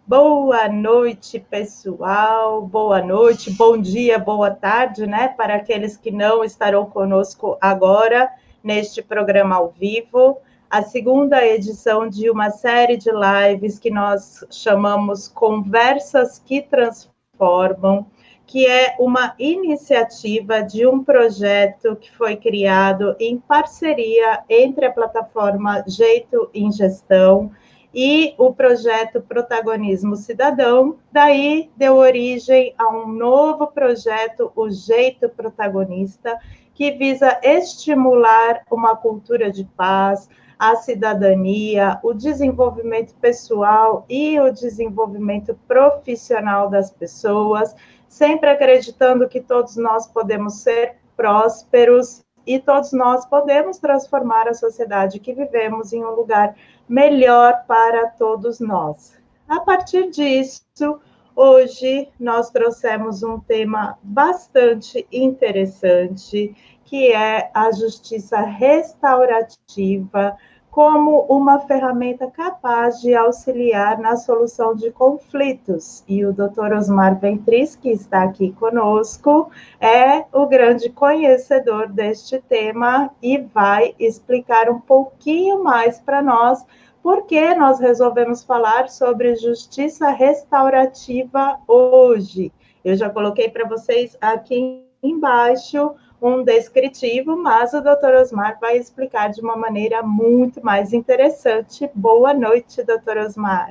Boa noite, pessoal. Boa noite, bom dia, boa tarde, né? Para aqueles que não estarão conosco agora neste programa ao vivo, a segunda edição de uma série de lives que nós chamamos Conversas que Transformam, que é uma iniciativa de um projeto que foi criado em parceria entre a plataforma Jeito em Gestão e o projeto Protagonismo Cidadão. Daí deu origem a um novo projeto, o Jeito Protagonista, que visa estimular uma cultura de paz, a cidadania, o desenvolvimento pessoal e o desenvolvimento profissional das pessoas, sempre acreditando que todos nós podemos ser prósperos e todos nós podemos transformar a sociedade que vivemos em um lugar melhor para todos nós. A partir disso, hoje nós trouxemos um tema bastante interessante, que é a justiça restaurativa como uma ferramenta capaz de auxiliar na solução de conflitos. E o Dr. Osmar Ventris, que está aqui conosco, é o grande conhecedor deste tema e vai explicar um pouquinho mais para nós por que nós resolvemos falar sobre justiça restaurativa hoje. Eu já coloquei para vocês aqui embaixo um descritivo, mas o Dr. Osmar vai explicar de uma maneira muito mais interessante. Boa noite, Dr. Osmar.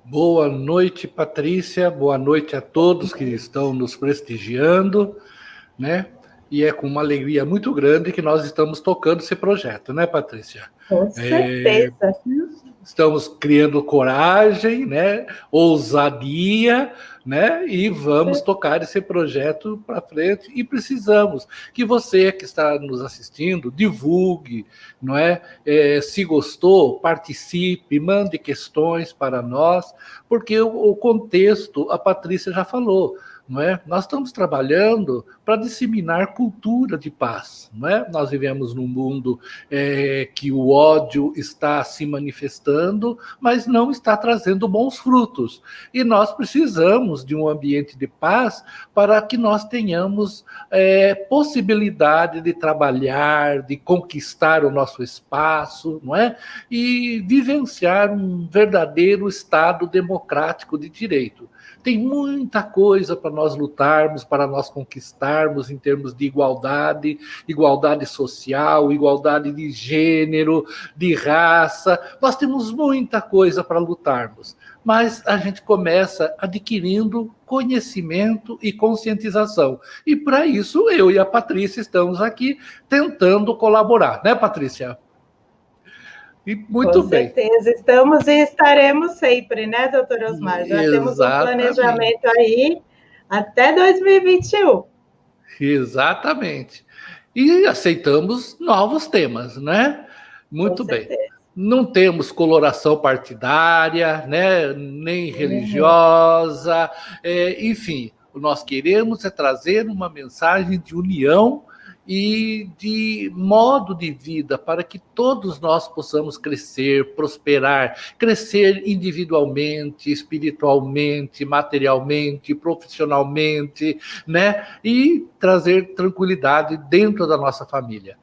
Boa noite, Patrícia. Boa noite a todos que estão nos prestigiando, né? E é com uma alegria muito grande que nós estamos tocando esse projeto, né, Patrícia? Com certeza. Estamos criando coragem, né? Ousadia, né? E vamos tocar esse projeto para frente. E precisamos que você que está nos assistindo divulgue, não é? Se gostou, participe, mande questões para nós, porque o contexto a Patrícia já falou. Não é? Nós estamos trabalhando para disseminar cultura de paz. Não é? Nós vivemos num mundo que o ódio está se manifestando, mas não está trazendo bons frutos. E nós precisamos de um ambiente de paz para que nós tenhamos possibilidade de trabalhar, de conquistar o nosso espaço, não é? E vivenciar um verdadeiro Estado democrático de direito. Tem muita coisa para nós lutarmos, para nós conquistarmos em termos de igualdade, igualdade social, igualdade de gênero, de raça. Nós temos muita coisa para lutarmos, mas a gente começa adquirindo conhecimento e conscientização. E para isso eu e a Patrícia estamos aqui tentando colaborar, né, Patrícia? E muito com bem. Certeza, estamos e estaremos sempre, né, doutor Osmar? Já temos um planejamento aí até 2021. Exatamente. E aceitamos novos temas, né? Muito bem. Não temos coloração partidária, né? Nem religiosa, enfim. O que nós queremos é trazer uma mensagem de união e de modo de vida para que todos nós possamos crescer, prosperar, crescer individualmente, espiritualmente, materialmente, profissionalmente, né? E trazer tranquilidade dentro da nossa família.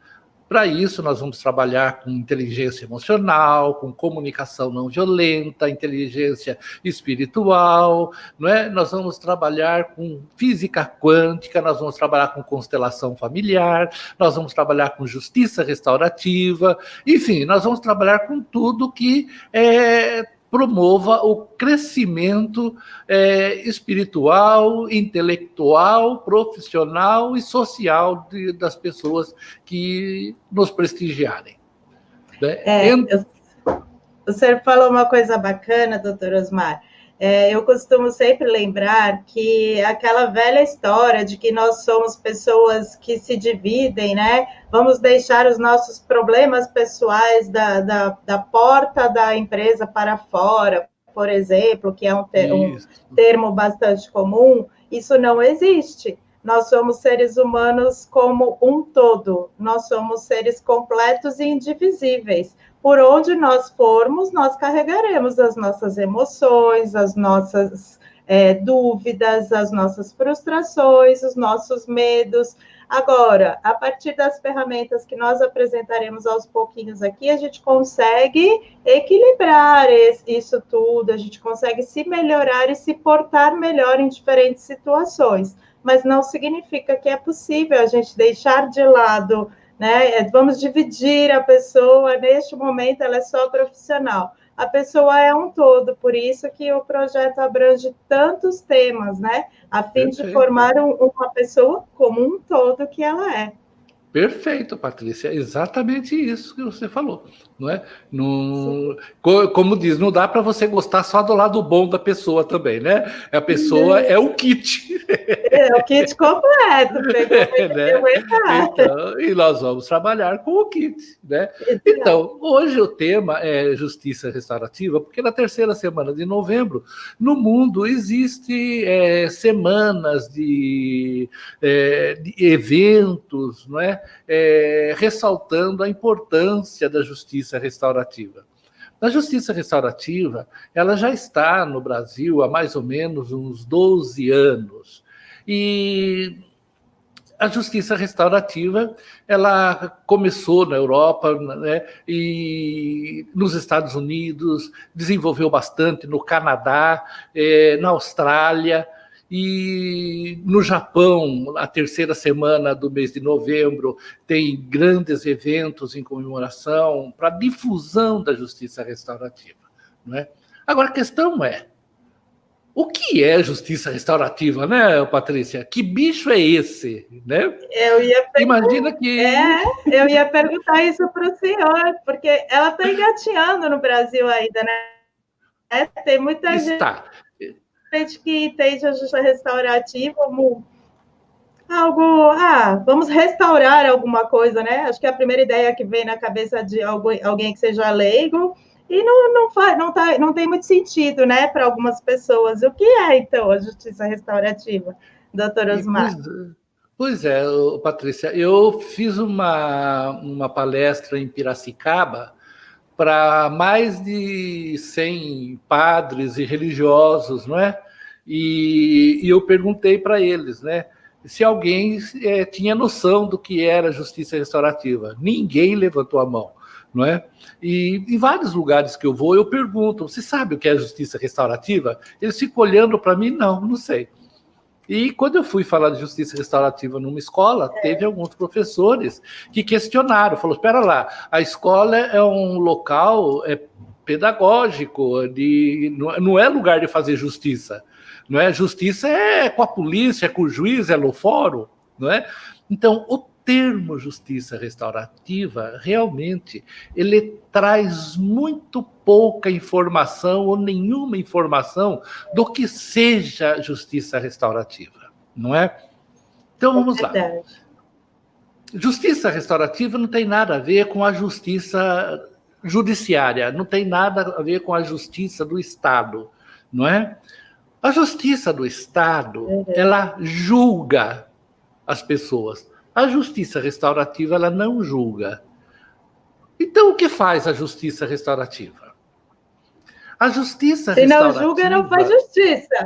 Para isso, nós vamos trabalhar com inteligência emocional, com comunicação não violenta, inteligência espiritual, não é? Nós vamos trabalhar com física quântica, nós vamos trabalhar com constelação familiar, nós vamos trabalhar com justiça restaurativa, enfim, nós vamos trabalhar com tudo que promova o crescimento espiritual, intelectual, profissional e social das pessoas que nos prestigiarem. O senhor falou uma coisa bacana, doutor Osmar. Eu costumo sempre lembrar que aquela velha história de que nós somos pessoas que se dividem, né? Vamos deixar os nossos problemas pessoais da porta da empresa para fora, por exemplo, que é um termo bastante comum. Isso não existe. Nós somos seres humanos como um todo, nós somos seres completos e indivisíveis. Por onde nós formos, nós carregaremos as nossas emoções, as nossas dúvidas, as nossas frustrações, os nossos medos. Agora, a partir das ferramentas que nós apresentaremos aos pouquinhos aqui, a gente consegue equilibrar isso tudo, a gente consegue se melhorar e se portar melhor em diferentes situações. Mas não significa que é possível a gente deixar de lado, né? Vamos dividir a pessoa, neste momento ela é só profissional. A pessoa é um todo, por isso que o projeto abrange tantos temas, né? A fim de formar uma pessoa como um todo que ela é. Perfeito, Patrícia, é exatamente isso que você falou, não é? Não, como diz, não dá para você gostar só do lado bom da pessoa também, né? A pessoa é o kit. É o kit completo, né? Então, e nós vamos trabalhar com o kit, né? Então, hoje o tema é justiça restaurativa, porque na terceira semana de novembro, no mundo, existe semanas de eventos, não é? Ressaltando a importância da justiça restaurativa. A justiça restaurativa, ela já está no Brasil há mais ou menos uns 12 anos. E a justiça restaurativa, ela começou na Europa, né, e nos Estados Unidos, desenvolveu bastante no Canadá, na Austrália, e no Japão, a terceira semana do mês de novembro, tem grandes eventos em comemoração para difusão da justiça restaurativa. Não é? Agora, a questão é, o que é justiça restaurativa, né, Patrícia? Que bicho é esse, né? Imagina que... eu ia perguntar isso para o senhor, porque ela está engateando no Brasil ainda, né? Tem muita gente que entende a justiça restaurativa como algo, vamos restaurar alguma coisa, né? Acho que a primeira ideia que vem na cabeça de alguém que seja leigo, e não tem muito sentido, né, para algumas pessoas. O que é, então, a justiça restaurativa, doutor Osmar? Pois é, Patrícia, eu fiz uma palestra em Piracicaba para mais de 100 padres e religiosos, não é? E eu perguntei para eles, né, se alguém tinha noção do que era justiça restaurativa. Ninguém levantou a mão, não é? E em vários lugares que eu vou, eu pergunto, você sabe o que é justiça restaurativa? Eles ficam olhando para mim, não sei. E quando eu fui falar de justiça restaurativa numa escola, teve alguns professores que questionaram, falou, espera lá, a escola é um local pedagógico, não é lugar de fazer justiça, não é? Justiça é com a polícia, é com o juiz, é no fórum, não é? Então, o termo justiça restaurativa, realmente, ele traz muito pouca informação ou nenhuma informação do que seja justiça restaurativa, não é? Então, vamos lá. Justiça restaurativa não tem nada a ver com a justiça judiciária, não tem nada a ver com a justiça do Estado, não é? A justiça do Estado, ela julga as pessoas. A justiça restaurativa, ela não julga. Então, o que faz a justiça restaurativa? A justiça restaurativa... Se não julga, não faz justiça.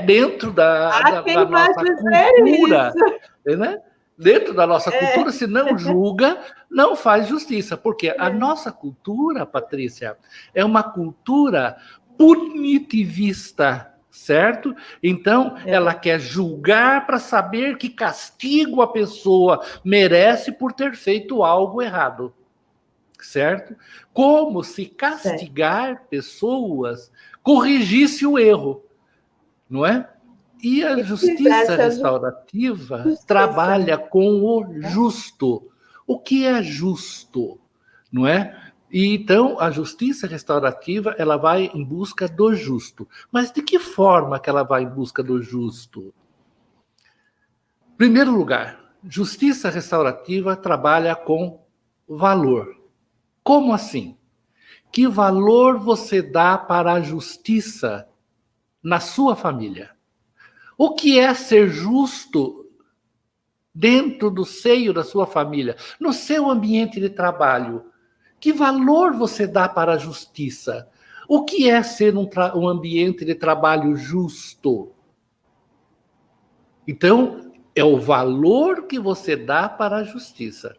Dentro da nossa cultura, né? Dentro da nossa cultura, se não julga, não faz justiça. Porque a nossa cultura, Patrícia, é uma cultura punitivista, certo? Então, ela quer julgar para saber que castigo a pessoa merece por ter feito algo errado, certo? Como se castigar pessoas corrigisse o erro, não é? E a justiça restaurativa trabalha com o justo. O que é justo, não é? E então, a justiça restaurativa, ela vai em busca do justo. Mas de que forma que ela vai em busca do justo? Em primeiro lugar, justiça restaurativa trabalha com valor. Como assim? Que valor você dá para a justiça na sua família? O que é ser justo dentro do seio da sua família, no seu ambiente de trabalho? Que valor você dá para a justiça? O que é ser um ambiente de trabalho justo? Então, é o valor que você dá para a justiça.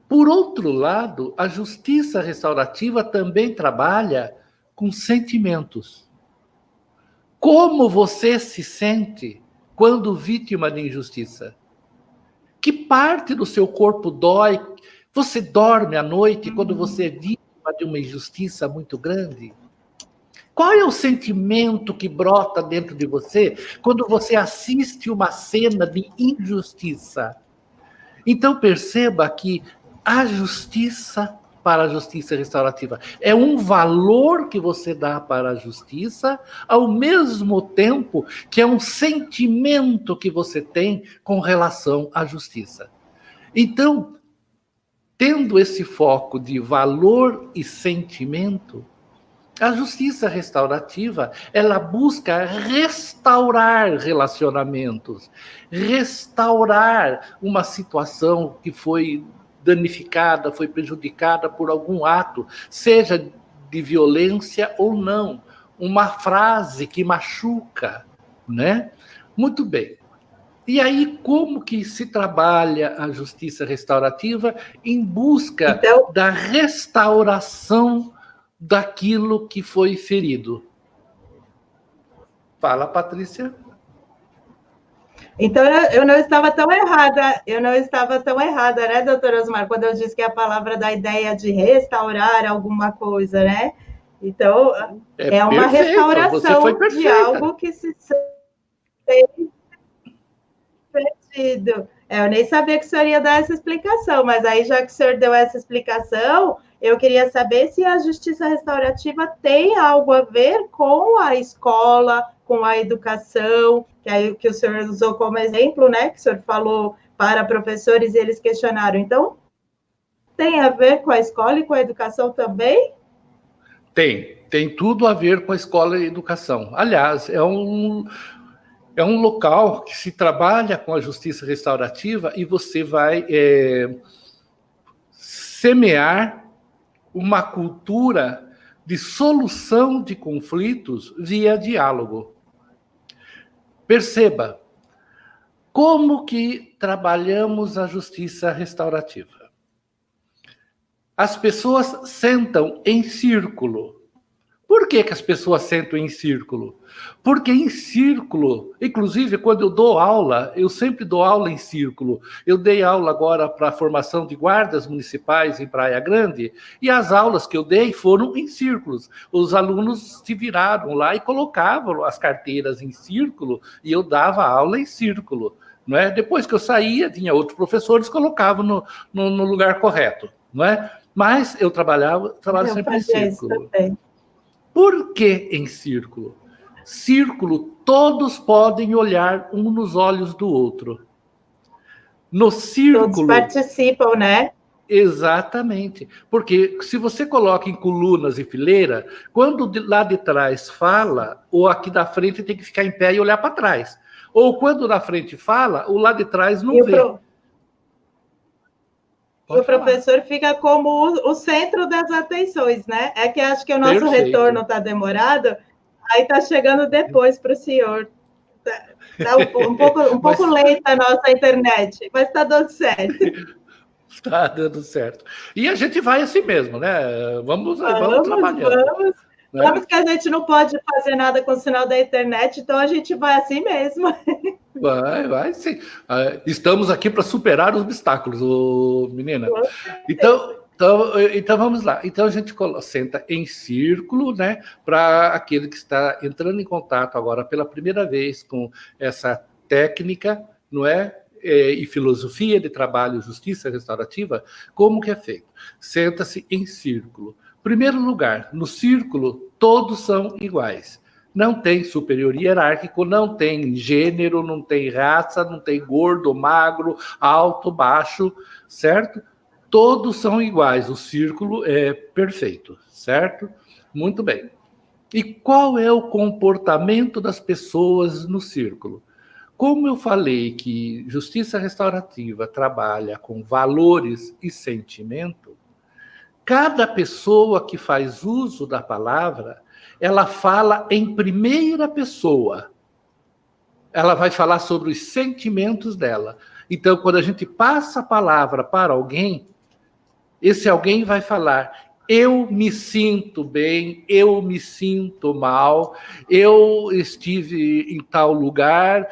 Por outro lado, a justiça restaurativa também trabalha com sentimentos. Como você se sente quando vítima de injustiça? Que parte do seu corpo dói? Você dorme à noite quando você é vítima de uma injustiça muito grande? Qual é o sentimento que brota dentro de você quando você assiste uma cena de injustiça? Então perceba que a justiça para a justiça restaurativa é um valor que você dá para a justiça, ao mesmo tempo que é um sentimento que você tem com relação à justiça. Então, tendo esse foco de valor e sentimento, a justiça restaurativa, ela busca restaurar relacionamentos, restaurar uma situação que foi danificada, foi prejudicada por algum ato, seja de violência ou não, uma frase que machuca, né? Muito bem. E aí, como que se trabalha a justiça restaurativa em busca da restauração daquilo que foi ferido? Fala, Patrícia. Então, eu não estava tão errada, né, doutora Osmar, quando eu disse que a palavra da ideia de restaurar alguma coisa, né? Então, é uma restauração de algo que se tem perdido. Eu nem sabia que o senhor ia dar essa explicação, mas aí, já que o senhor deu essa explicação, eu queria saber se a justiça restaurativa tem algo a ver com a escola, com a educação, que o senhor usou como exemplo, né? Que o senhor falou para professores e eles questionaram. Então, tem a ver com a escola e com a educação também? Tem tudo a ver com a escola e a educação. Aliás, é um local que se trabalha com a justiça restaurativa e você vai semear uma cultura de solução de conflitos via diálogo. Perceba, como que trabalhamos a justiça restaurativa? As pessoas sentam em círculo. Por que as pessoas sentam em círculo? Porque em círculo, inclusive quando eu dou aula, eu sempre dou aula em círculo. Eu dei aula agora para a formação de guardas municipais em Praia Grande, e as aulas que eu dei foram em círculos. Os alunos se viraram lá e colocavam as carteiras em círculo, e eu dava aula em círculo. Não é? Depois que eu saía, tinha outros professores que colocavam no lugar correto. Não é? Mas eu trabalho sempre em círculo. Por que em círculo? Círculo, todos podem olhar um nos olhos do outro. No círculo... Todos participam, né? Exatamente. Porque se você coloca em colunas e fileira, quando lá de trás fala, o aqui da frente tem que ficar em pé e olhar para trás. Ou quando na frente fala, o lá de trás não vê. O professor fica como o centro das atenções, né? É que acho que o nosso retorno está demorado, aí está chegando depois para o senhor. Está um pouco lenta a nossa internet, mas está dando certo. Está dando certo. E a gente vai assim mesmo, né? Vamos trabalhando. Vamos que a gente não pode fazer nada com o sinal da internet, então a gente vai assim mesmo. Vai sim. Estamos aqui para superar os obstáculos, menina. Então vamos lá. Então a gente senta em círculo, né? Para aquele que está entrando em contato agora pela primeira vez com essa técnica, não é? E filosofia de trabalho, justiça restaurativa, como que é feito? Senta-se em círculo. Primeiro lugar, no círculo, todos são iguais. Não tem superior hierárquico, não tem gênero, não tem raça, não tem gordo, magro, alto, baixo, certo? Todos são iguais, o círculo é perfeito, certo? Muito bem. E qual é o comportamento das pessoas no círculo? Como eu falei que justiça restaurativa trabalha com valores e sentimento, cada pessoa que faz uso da palavra, ela fala em primeira pessoa. Ela vai falar sobre os sentimentos dela. Então, quando a gente passa a palavra para alguém, esse alguém vai falar: eu me sinto bem, eu me sinto mal, eu estive em tal lugar,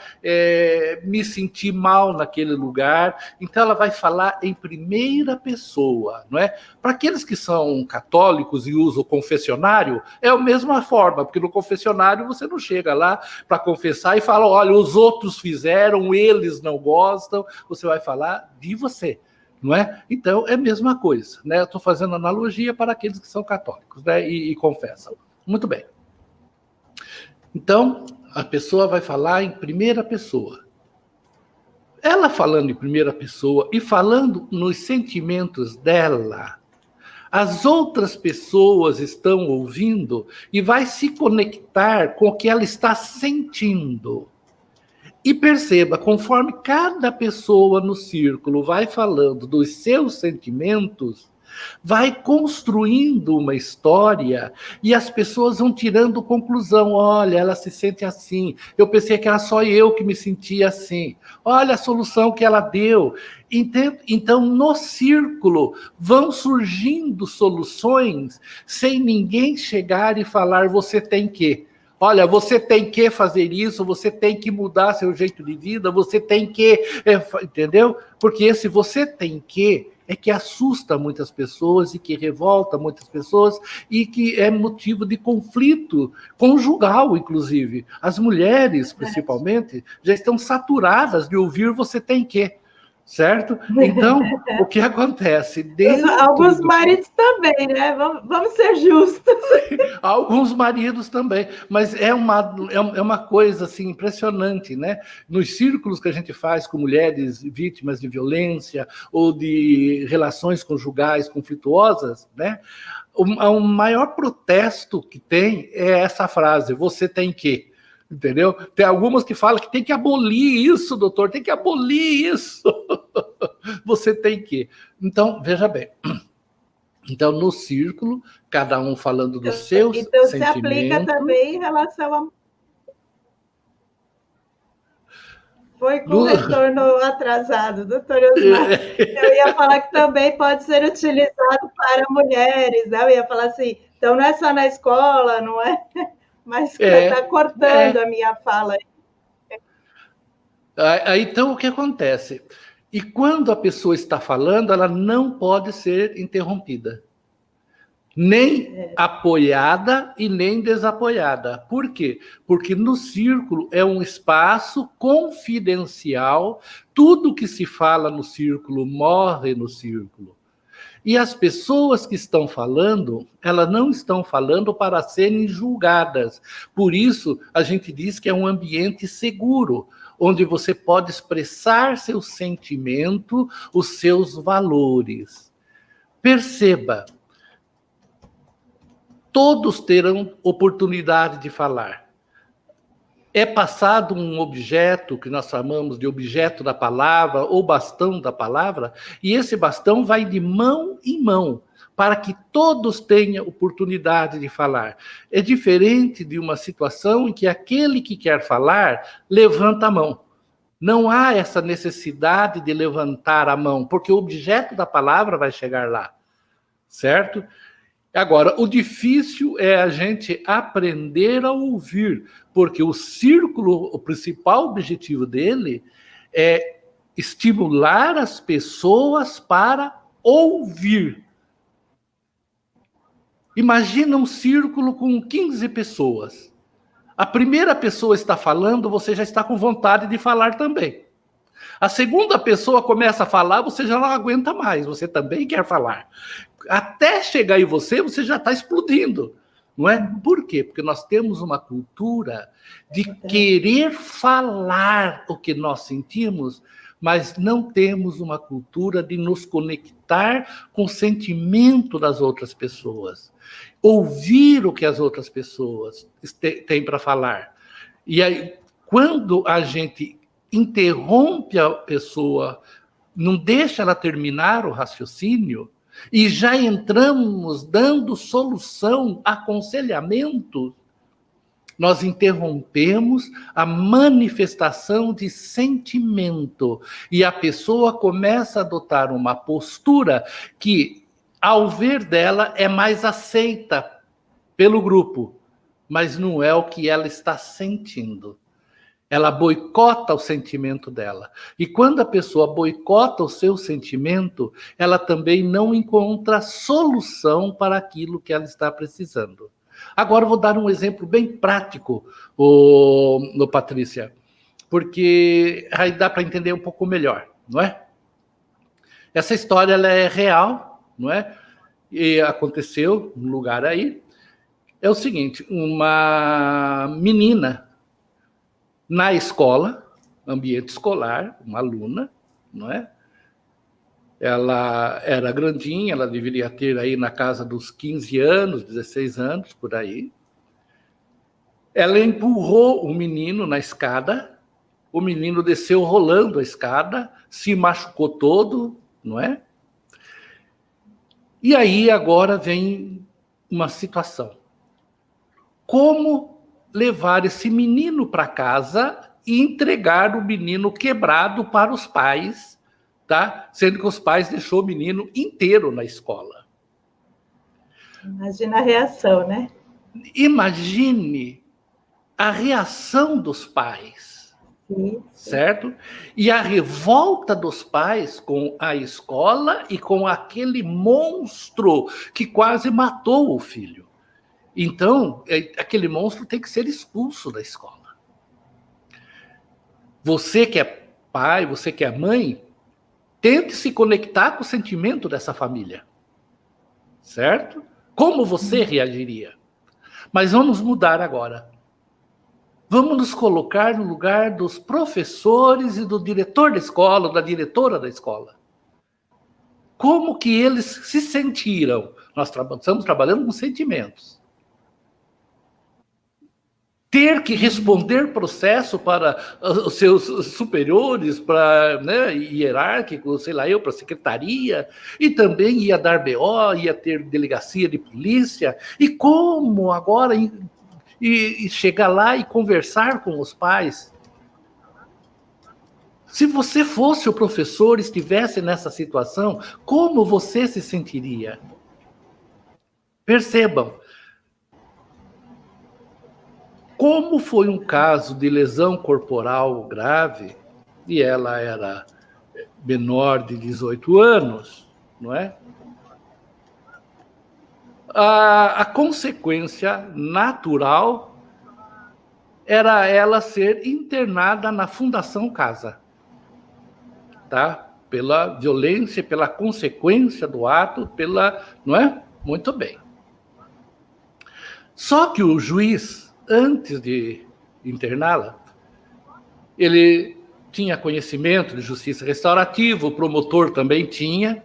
me senti mal naquele lugar. Então ela vai falar em primeira pessoa, não é? Para aqueles que são católicos e usam o confessionário, é a mesma forma, porque no confessionário você não chega lá para confessar e fala: olha, os outros fizeram, eles não gostam. Você vai falar de você. Não é? Então, é a mesma coisa. Né? Eu estou fazendo analogia para aqueles que são católicos, né? e confessam. Muito bem. Então, a pessoa vai falar em primeira pessoa. Ela falando em primeira pessoa e falando nos sentimentos dela, as outras pessoas estão ouvindo e vai se conectar com o que ela está sentindo. E perceba, conforme cada pessoa no círculo vai falando dos seus sentimentos, vai construindo uma história e as pessoas vão tirando conclusão. Olha, ela se sente assim. Eu pensei que era só eu que me sentia assim. Olha a solução que ela deu. Então, no círculo, vão surgindo soluções sem ninguém chegar e falar: você tem que. Olha, você tem que fazer isso, você tem que mudar seu jeito de vida, você tem que... entendeu? Porque esse você tem que é que assusta muitas pessoas e que revolta muitas pessoas e que é motivo de conflito conjugal, inclusive. As mulheres, principalmente, já estão saturadas de ouvir você tem que. Certo? Então, o que acontece? Alguns maridos também, né? Vamos ser justos. Alguns maridos também, mas é uma coisa assim, impressionante, né? Nos círculos que a gente faz com mulheres vítimas de violência ou de relações conjugais conflituosas, né? O maior protesto que tem é essa frase: você tem que. Entendeu? Tem algumas que falam que tem que abolir isso, doutor, tem que abolir isso. Você tem que. Então, veja bem. Então, no círculo, cada um falando dos seus sentimentos. Então, se aplica também em relação a... Foi com retorno atrasado, doutor Osmar. Eu ia falar que também pode ser utilizado para mulheres, né? Eu ia falar assim, então não é só na escola, não é? Mas está cortando a minha fala. Então, o que acontece? E quando a pessoa está falando, ela não pode ser interrompida. Nem apoiada e nem desapoiada. Por quê? Porque no círculo é um espaço confidencial. Tudo que se fala no círculo morre no círculo. E as pessoas que estão falando, elas não estão falando para serem julgadas. Por isso, a gente diz que é um ambiente seguro, onde você pode expressar seu sentimento, os seus valores. Perceba, todos terão oportunidade de falar. É passado um objeto, que nós chamamos de objeto da palavra, ou bastão da palavra, e esse bastão vai de mão em mão, para que todos tenham oportunidade de falar. É diferente de uma situação em que aquele que quer falar levanta a mão. Não há essa necessidade de levantar a mão, porque o objeto da palavra vai chegar lá, certo? Agora, o difícil é a gente aprender a ouvir, porque o círculo, o principal objetivo dele é estimular as pessoas para ouvir. Imagina um círculo com 15 pessoas. A primeira pessoa está falando, você já está com vontade de falar também. A segunda pessoa começa a falar, você já não aguenta mais, você também quer falar. Até chegar em você, você já está explodindo, não é? Por quê? Porque nós temos uma cultura de querer falar o que nós sentimos mas não temos uma cultura de nos conectar com o sentimento das outras pessoas, ouvir o que as outras pessoas têm para falar. E aí, quando a gente interrompe a pessoa, não deixa ela terminar o raciocínio, e já entramos dando solução, aconselhamento, nós interrompemos a manifestação de sentimento. E a pessoa começa a adotar uma postura que, ao ver dela, é mais aceita pelo grupo, mas não é o que ela está sentindo. Ela boicota o sentimento dela. E quando a pessoa boicota o seu sentimento, ela também não encontra solução para aquilo que ela está precisando. Agora eu vou dar um exemplo bem prático, Patrícia, porque aí dá para entender um pouco melhor, não é? Essa história ela é real, não é? E aconteceu num lugar aí. É o seguinte, uma menina na escola, ambiente escolar, uma aluna, não é? Ela era grandinha, ela deveria ter aí na casa dos 15 anos, 16 anos, por aí. Ela empurrou o menino na escada, o menino desceu rolando a escada, se machucou todo, não é? E aí agora vem uma situação. Como levar esse menino para casa e entregar o menino quebrado para os pais, tá? Sendo que os pais deixou o menino inteiro na escola. Imagina a reação, né? Imagine a reação dos pais, sim. Certo? E a revolta dos pais com a escola e com aquele monstro que quase matou o filho. Então, aquele monstro tem que ser expulso da escola. Você que é pai, você que é mãe, tente se conectar com o sentimento dessa família. Certo? Como você reagiria? Mas vamos mudar agora. Vamos nos colocar no lugar dos professores e do diretor da escola, da diretora da escola. Como que eles se sentiram? Nós estamos trabalhando com sentimentos. Ter que responder processo para os seus superiores, para, né, hierárquicos, sei lá eu, para a secretaria, e também ia dar BO, ia ter delegacia de polícia, e como agora e chegar lá e conversar com os pais? Se você fosse o professor, estivesse nessa situação, como você se sentiria? Percebam, como foi um caso de lesão corporal grave, e ela era menor de 18 anos, não é? A consequência natural era ela ser internada na Fundação Casa, tá? Pela violência, pela consequência do ato, não é? Muito bem. Só que o juiz, antes de interná-la, ele tinha conhecimento de justiça restaurativa, o promotor também tinha,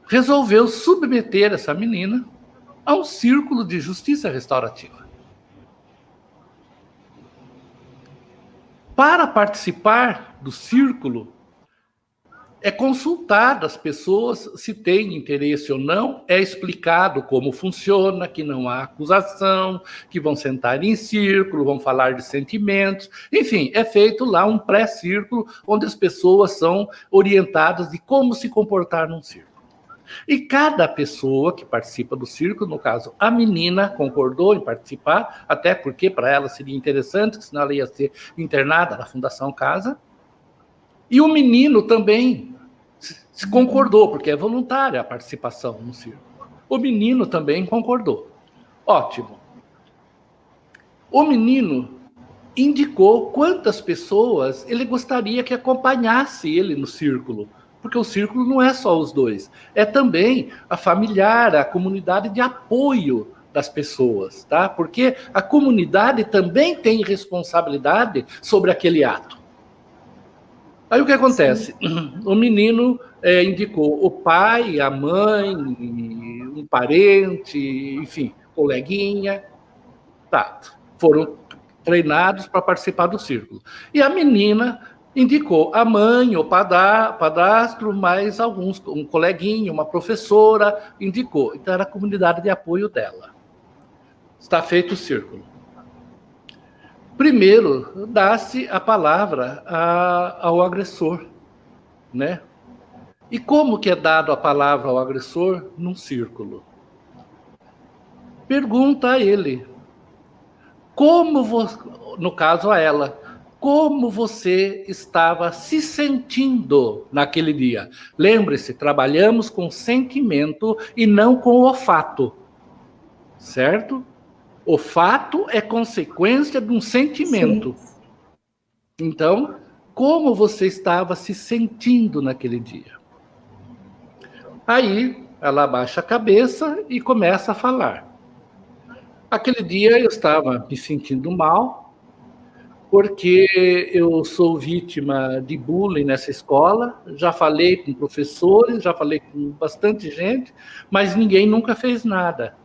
resolveu submeter essa menina a um círculo de justiça restaurativa. Para participar do círculo, é consultado as pessoas se têm interesse ou não, é explicado como funciona, que não há acusação, que vão sentar em círculo, vão falar de sentimentos, enfim, é feito lá um pré-círculo onde as pessoas são orientadas de como se comportar num círculo. E cada pessoa que participa do círculo, no caso, a menina concordou em participar, até porque para ela seria interessante, senão ela ia ser internada na Fundação Casa, e o menino também se concordou, porque é voluntária a participação no círculo. O menino também concordou. Ótimo. O menino indicou quantas pessoas ele gostaria que acompanhasse ele no círculo, porque o círculo não é só os dois, é também a familiar, a comunidade de apoio das pessoas, tá? Porque a comunidade também tem responsabilidade sobre aquele ato. Aí o que acontece? O menino indicou o pai, a mãe, um parente, enfim, coleguinha, tá. Foram treinados para participar do círculo. E a menina indicou a mãe, o padrasto, mais alguns, um coleguinha, uma professora, indicou. Então era a comunidade de apoio dela. Está feito o círculo. Primeiro, dá-se a palavra ao agressor, né? E como que é dado a palavra ao agressor? Num círculo. Pergunta a ele, no caso a ela, como você estava se sentindo naquele dia? Lembre-se, trabalhamos com sentimento e não com o fato, certo? O fato é consequência de um sentimento. Sim. Então, como você estava se sentindo naquele dia? Aí, ela abaixa a cabeça e começa a falar. Aquele dia eu estava me sentindo mal, porque eu sou vítima de bullying nessa escola. Já falei com professores, já falei com bastante gente, mas ninguém nunca fez nada.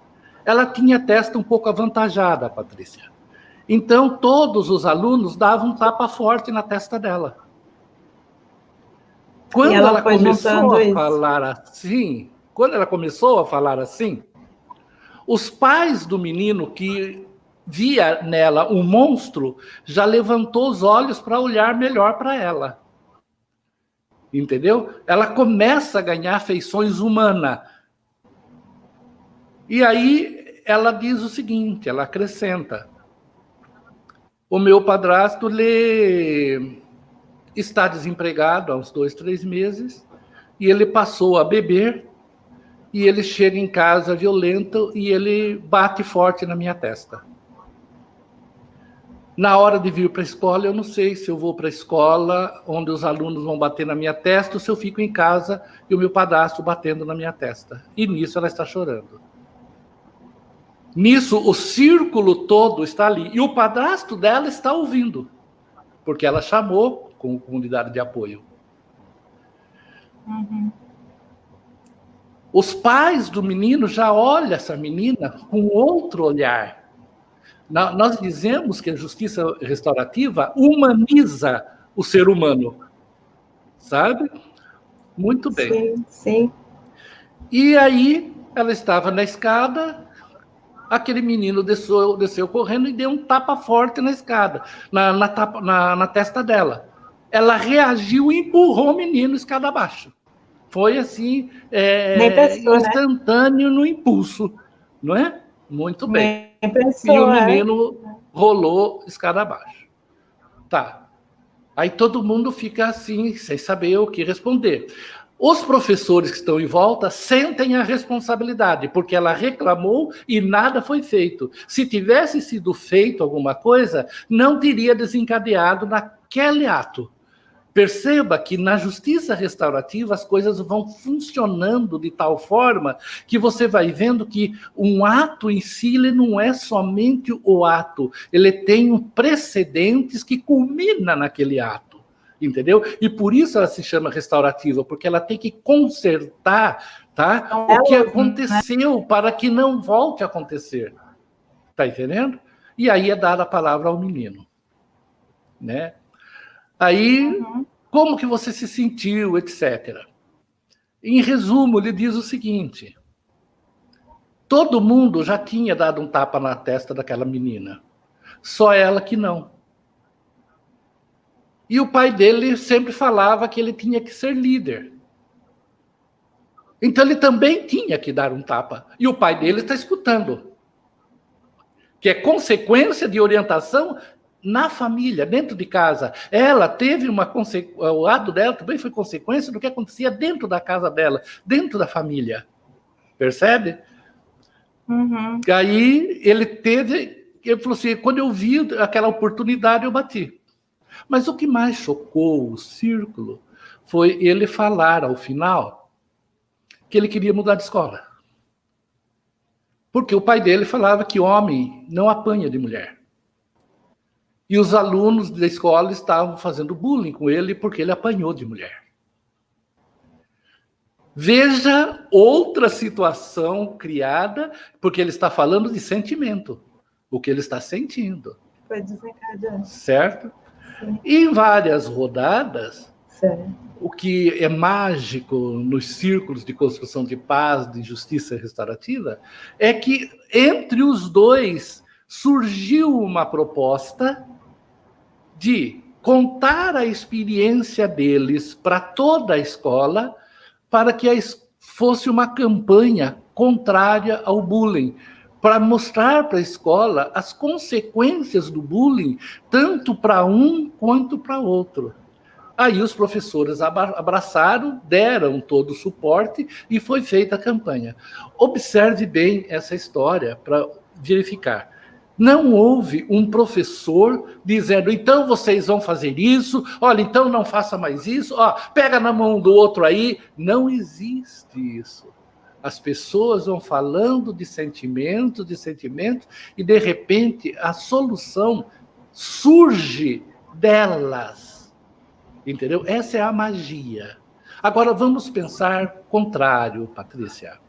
Ela tinha a testa um pouco avantajada, Patrícia. Então, todos os alunos davam um tapa forte na testa dela. Quando ela começou a falar assim, os pais do menino, que via nela um monstro, já levantou os olhos para olhar melhor para ela. Entendeu? Ela começa a ganhar feições humanas. E aí ela diz o seguinte, ela acrescenta: o meu padrasto está desempregado há uns 2, 3 meses, e ele passou a beber, e ele chega em casa violento e ele bate forte na minha testa. Na hora de vir para a escola, eu não sei se eu vou para a escola onde os alunos vão bater na minha testa ou se eu fico em casa e o meu padrasto batendo na minha testa. E nisso ela está chorando. Nisso o círculo todo está ali. E o padrasto dela está ouvindo, porque ela chamou com comunidade de apoio. Uhum. Os pais do menino já olham essa menina com outro olhar. Nós dizemos que a justiça restaurativa humaniza o ser humano, sabe? Muito bem. Sim, sim. E aí ela estava na escada, aquele menino desceu correndo e deu um tapa forte na escada, na testa dela. Ela reagiu e empurrou o menino escada abaixo. Foi assim, instantâneo, né? No impulso, não é? Muito bem. E o menino rolou escada abaixo. Tá. Aí todo mundo fica assim, sem saber o que responder. Os professores que estão em volta sentem a responsabilidade, porque ela reclamou e nada foi feito. Se tivesse sido feito alguma coisa, não teria desencadeado naquele ato. Perceba que na justiça restaurativa as coisas vão funcionando de tal forma que você vai vendo que um ato em si, ele não é somente o ato, ele tem precedentes que culmina naquele ato, entendeu? E por isso ela se chama restaurativa, porque ela tem que consertar, tá, o que aconteceu para que não volte a acontecer. Tá entendendo? E aí é dada a palavra ao menino, né? Aí, como que você se sentiu, etc. Em resumo, ele diz o seguinte: todo mundo já tinha dado um tapa na testa daquela menina, só ela que não. E o pai dele sempre falava que ele tinha que ser líder. Então ele também tinha que dar um tapa. E o pai dele está escutando. Que é consequência de orientação na família, dentro de casa. Ela teve o ato dela também foi consequência do que acontecia dentro da casa dela, dentro da família. Percebe? Uhum. Aí ele falou assim, quando eu vi aquela oportunidade, eu bati. Mas o que mais chocou o círculo foi ele falar ao final que ele queria mudar de escola. Porque o pai dele falava que homem não apanha de mulher. E os alunos da escola estavam fazendo bullying com ele porque ele apanhou de mulher. Veja outra situação criada, porque ele está falando de sentimento, o que ele está sentindo. Foi desencadeado. Certo? Sim. E em várias rodadas, certo. O que é mágico nos círculos de construção de paz, de justiça restaurativa, é que entre os dois surgiu uma proposta de contar a experiência deles para toda a escola, para que fosse uma campanha contrária ao bullying, para mostrar para a escola as consequências do bullying, tanto para um quanto para outro. Aí os professores abraçaram, deram todo o suporte e foi feita a campanha. Observe bem essa história para verificar. Não houve um professor dizendo, então vocês vão fazer isso, olha, então não faça mais isso, ó, pega na mão do outro aí. Não existe isso. As pessoas vão falando de sentimento, e de repente a solução surge delas. Entendeu? Essa é a magia. Agora vamos pensar contrário, Patrícia.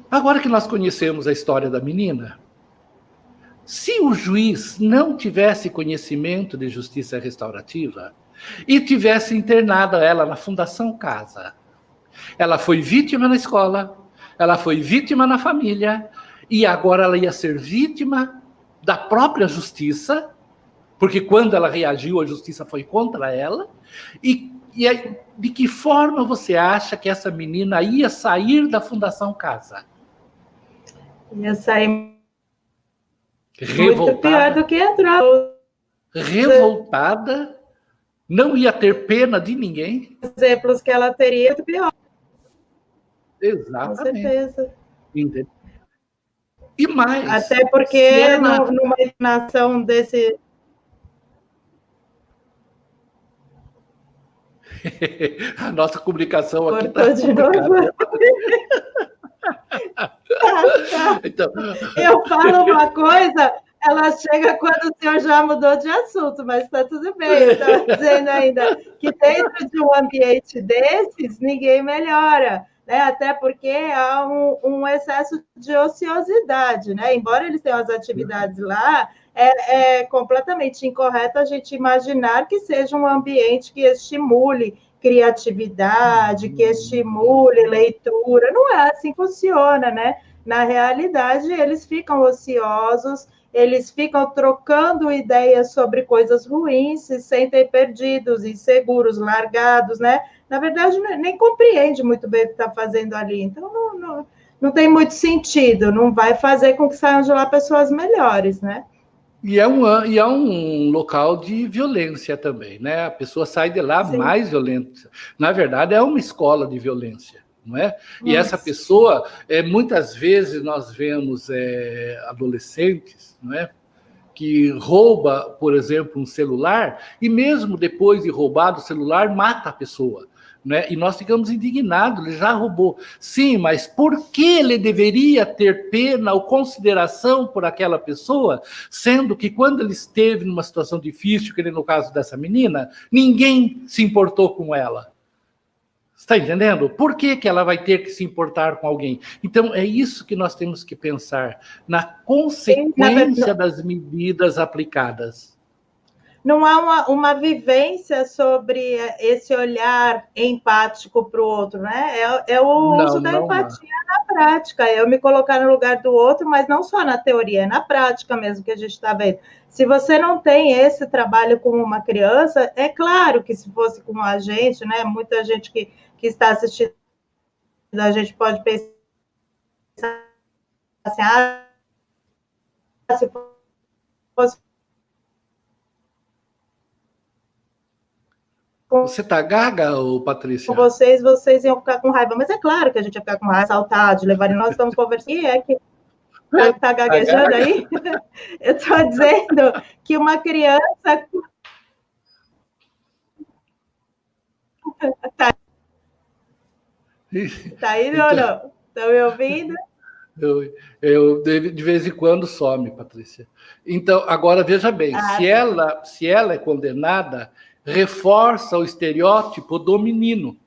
Agora que nós conhecemos a história da menina, se o juiz não tivesse conhecimento de justiça restaurativa e tivesse internado ela na Fundação Casa, ela foi vítima na escola, ela foi vítima na família, e agora ela ia ser vítima da própria justiça, porque quando ela reagiu, a justiça foi contra ela. E de que forma você acha que essa menina ia sair da Fundação Casa? Ia sair revoltada, muito pior do que entrou. Revoltada, não ia ter pena de ninguém. Exemplos que ela teria, muito pior. Exatamente. Com certeza. Entendeu? E mais. Até porque numa nação desse... A nossa comunicação aqui está de novo. Então... Eu falo uma coisa, ela chega quando o senhor já mudou de assunto, mas está tudo bem. Eu estava dizendo ainda que dentro de um ambiente desses, ninguém melhora, né? Até porque há um excesso de ociosidade, né? Embora eles tenham as atividades lá, é completamente incorreto a gente imaginar que seja um ambiente que estimule criatividade, que estimule leitura. Não é assim que funciona, né? Na realidade, eles ficam ociosos, eles ficam trocando ideias sobre coisas ruins, se sentem perdidos, inseguros, largados, né? Na verdade, nem compreende muito bem o que está fazendo ali. Então, não tem muito sentido, não vai fazer com que saiam de lá pessoas melhores, né? E é um local de violência também, né? A pessoa sai de lá Sim. mais violenta. Na verdade, é uma escola de violência, não é? E essa pessoa, muitas vezes nós vemos adolescentes, não é? Que rouba, por exemplo, um celular, e mesmo depois de roubado o celular, mata a pessoa. Né? E nós ficamos indignados, ele já roubou. Sim, mas por que ele deveria ter pena ou consideração por aquela pessoa, sendo que quando ele esteve numa situação difícil, que no caso dessa menina, ninguém se importou com ela? Está entendendo? Por que ela vai ter que se importar com alguém? Então, é isso que nós temos que pensar, na consequência das medidas aplicadas. Não há uma vivência sobre esse olhar empático para o outro, né? É o uso da empatia na prática, eu me colocar no lugar do outro, mas não só na teoria, é na prática mesmo que a gente está vendo. Se você não tem esse trabalho com uma criança, é claro que se fosse com a gente, né? Muita gente que está assistindo, a gente pode pensar assim, se fosse... Você tá gaga, Patrícia? Com vocês iam ficar com raiva. Mas é claro que a gente ia ficar com raiva, saltado, levarem. Nós estamos conversando. E é que tá gaguejando aí? Eu estou dizendo que uma criança... Tá aí, então... ou não? Estão me ouvindo? De vez em quando some, Patrícia. Então, agora veja bem, se ela é condenada, reforça o estereótipo do menino,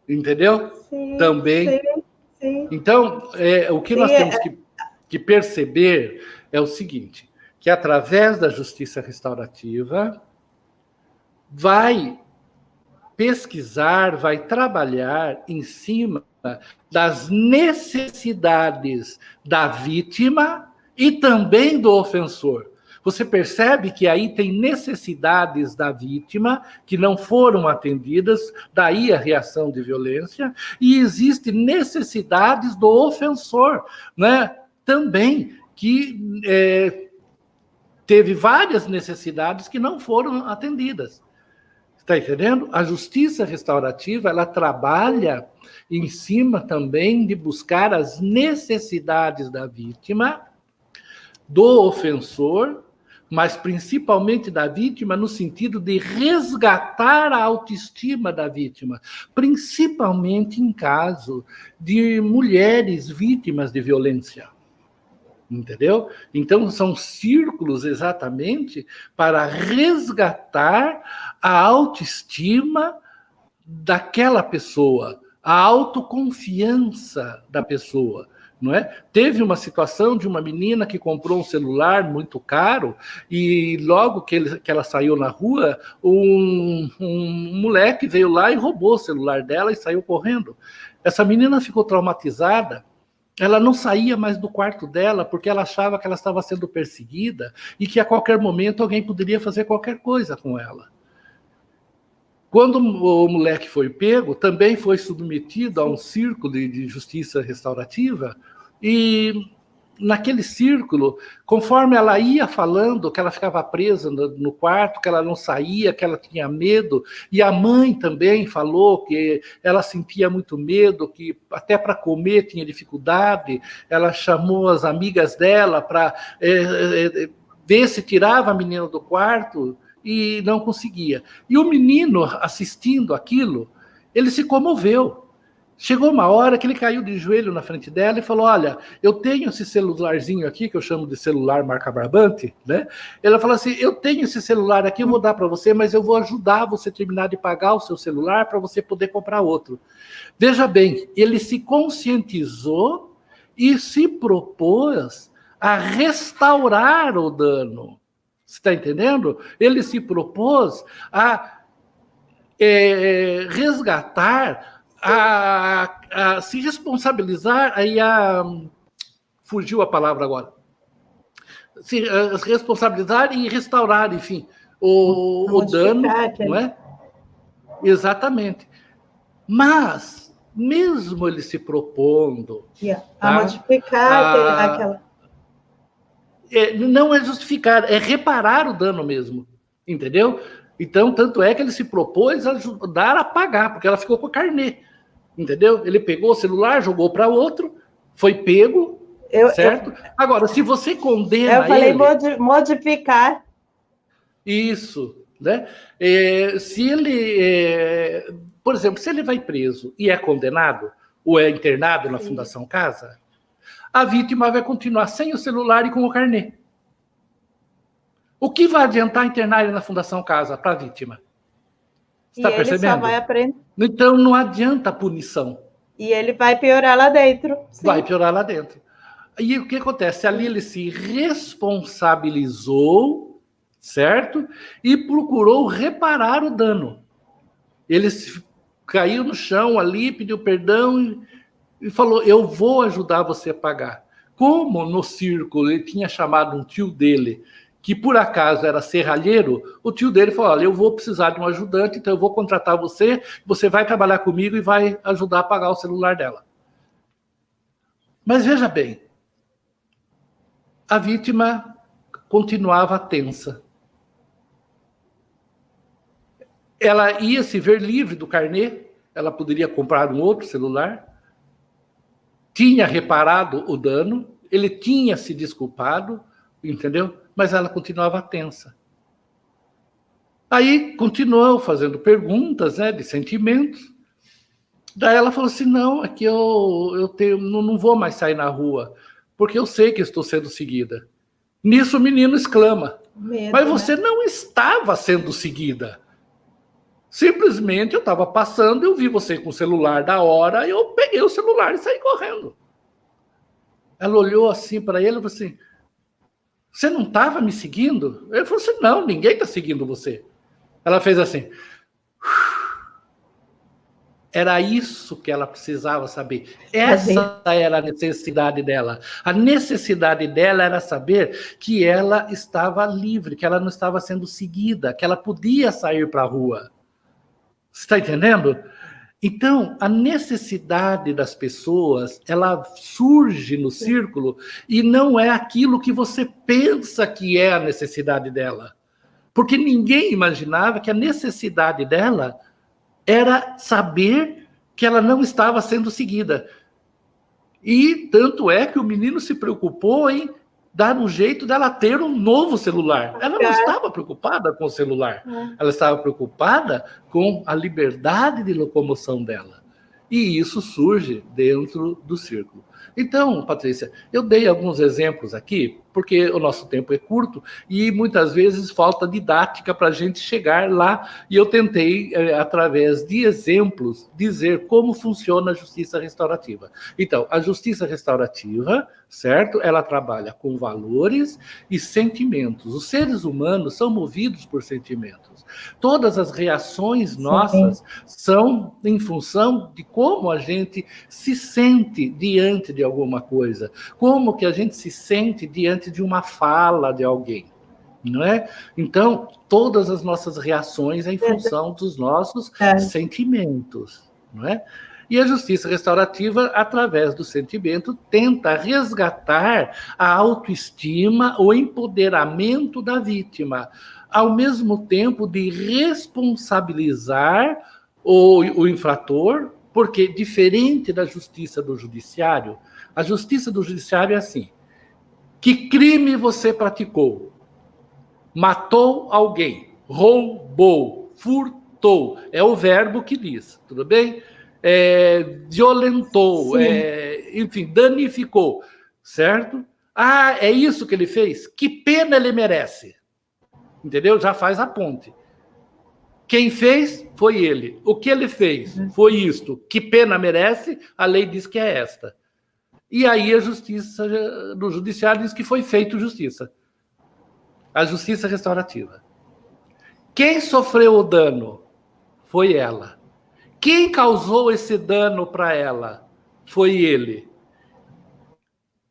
entendeu? Sim, Também. sim, sim. Então, o que nós temos que perceber é o seguinte, que através da justiça restaurativa vai pesquisar, vai trabalhar em cima das necessidades da vítima e também do ofensor. Você percebe que aí tem necessidades da vítima que não foram atendidas, daí a reação de violência, e existem necessidades do ofensor, né? Também, que teve várias necessidades que não foram atendidas. Está entendendo? A justiça restaurativa, ela trabalha em cima também de buscar as necessidades da vítima, do ofensor, mas principalmente da vítima no sentido de resgatar a autoestima da vítima, principalmente em caso de mulheres vítimas de violência. Entendeu? Então, são círculos exatamente para resgatar a autoestima daquela pessoa, a autoconfiança da pessoa. Não é? Teve uma situação de uma menina que comprou um celular muito caro e logo que ela saiu na rua, um moleque veio lá e roubou o celular dela e saiu correndo. Essa menina ficou traumatizada. Ela não saía mais do quarto dela porque ela achava que ela estava sendo perseguida e que a qualquer momento alguém poderia fazer qualquer coisa com ela. Quando o moleque foi pego, também foi submetido a um círculo de justiça restaurativa e naquele círculo, conforme ela ia falando que ela ficava presa no quarto, que ela não saía, que ela tinha medo, e a mãe também falou que ela sentia muito medo, que até para comer tinha dificuldade, ela chamou as amigas dela para ver se tirava a menina do quarto e não conseguia. E o menino, assistindo aquilo, ele se comoveu. Chegou uma hora que ele caiu de joelho na frente dela e falou, olha, eu tenho esse celularzinho aqui, que eu chamo de celular marca Brabante, né? Ela falou assim, eu tenho esse celular aqui, eu vou dar para você, mas eu vou ajudar você a terminar de pagar o seu celular para você poder comprar outro. Veja bem, ele se conscientizou e se propôs a restaurar o dano. Você está entendendo? Ele se propôs a resgatar, a se responsabilizar, fugiu a palavra agora, se responsabilizar e restaurar, enfim, o dano, não é? Exatamente. Mas, mesmo ele se propondo... a modificar aquela... não é justificar, é reparar o dano mesmo, entendeu? Então, tanto é que ele se propôs a ajudar a pagar, porque ela ficou com a carnê, entendeu? Ele pegou o celular, jogou para outro, foi pego, certo? Agora, se você condena eu falei modificar. Isso, né? Se ele, por exemplo, se ele vai preso e é condenado, ou é internado na Fundação Casa, a vítima vai continuar sem o celular e com o carnê. O que vai adiantar internar ele na Fundação Casa para a vítima? Você está percebendo? Ele só vai aprender. Então não adianta a punição. E ele vai piorar lá dentro. Sim. Vai piorar lá dentro. E o que acontece? Ali ele se responsabilizou, certo? E procurou reparar o dano. Ele caiu no chão ali, pediu perdão e falou, eu vou ajudar você a pagar. Como no círculo ele tinha chamado um tio dele, que por acaso era serralheiro, o tio dele falou, olha, eu vou precisar de um ajudante, então eu vou contratar você, você vai trabalhar comigo e vai ajudar a pagar o celular dela. Mas veja bem, a vítima continuava tensa. Ela ia se ver livre do carnê, ela poderia comprar um outro celular, tinha reparado o dano, ele tinha se desculpado, entendeu? Mas ela continuava tensa. Aí continuou fazendo perguntas, né, de sentimentos, Daí ela falou assim, não, é que não vou mais sair na rua, porque eu sei que estou sendo seguida. Nisso o menino exclama, Medo, mas você né? não estava sendo seguida. Simplesmente eu estava passando, eu vi você com o celular da hora, eu peguei o celular e saí correndo. Ela olhou assim para ele e falou assim, você não estava me seguindo? Ele falou assim, não, ninguém está seguindo você. Ela fez assim. Era isso que ela precisava saber. Essa era a necessidade dela. A necessidade dela era saber que ela estava livre, que ela não estava sendo seguida, que ela podia sair para a rua. Você está entendendo? Então, a necessidade das pessoas, ela surge no círculo e não é aquilo que você pensa que é a necessidade dela. Porque ninguém imaginava que a necessidade dela era saber que ela não estava sendo seguida. E tanto é que o menino se preocupou em dar um jeito dela ter um novo celular. Ela não estava preocupada com o celular. Ela estava preocupada com a liberdade de locomoção dela. E isso surge dentro do círculo. Então, Patrícia, eu dei alguns exemplos aqui, porque o nosso tempo é curto e muitas vezes falta didática para a gente chegar lá. E eu tentei, através de exemplos, dizer como funciona a justiça restaurativa. Então, a justiça restaurativa, certo? Ela trabalha com valores e sentimentos. Os seres humanos são movidos por sentimentos. Todas as reações nossas são em função de como a gente se sente diante de alguma coisa, como que a gente se sente diante de uma fala de alguém, não é? Então, todas as nossas reações em função dos nossos sentimentos, não é? E a justiça restaurativa, através do sentimento, tenta resgatar a autoestima, o empoderamento da vítima, ao mesmo tempo de responsabilizar o infrator, porque diferente da justiça do judiciário, a justiça do judiciário é assim: que crime você praticou? Matou alguém, roubou, furtou, é o verbo que diz, tudo bem? Violentou, enfim, danificou, certo? Ah, é isso que ele fez? Que pena ele merece. Entendeu? Já faz a ponte. Quem fez foi ele. O que ele fez foi isto. Que pena merece? A lei diz que é esta. E aí a justiça do judiciário diz que foi feito justiça. A justiça restaurativa. Quem sofreu o dano foi ela. Quem causou esse dano para ela foi ele.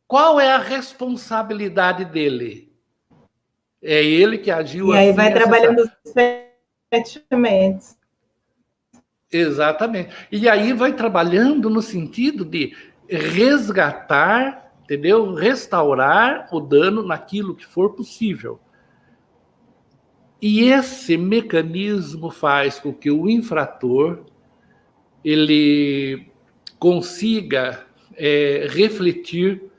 Qual é a responsabilidade dele? É ele que agiu assim. E aí vai trabalhando os sentimentos. Exatamente. E aí vai trabalhando no sentido de resgatar, entendeu? Restaurar o dano naquilo que for possível. E esse mecanismo faz com que o infrator ele consiga refletir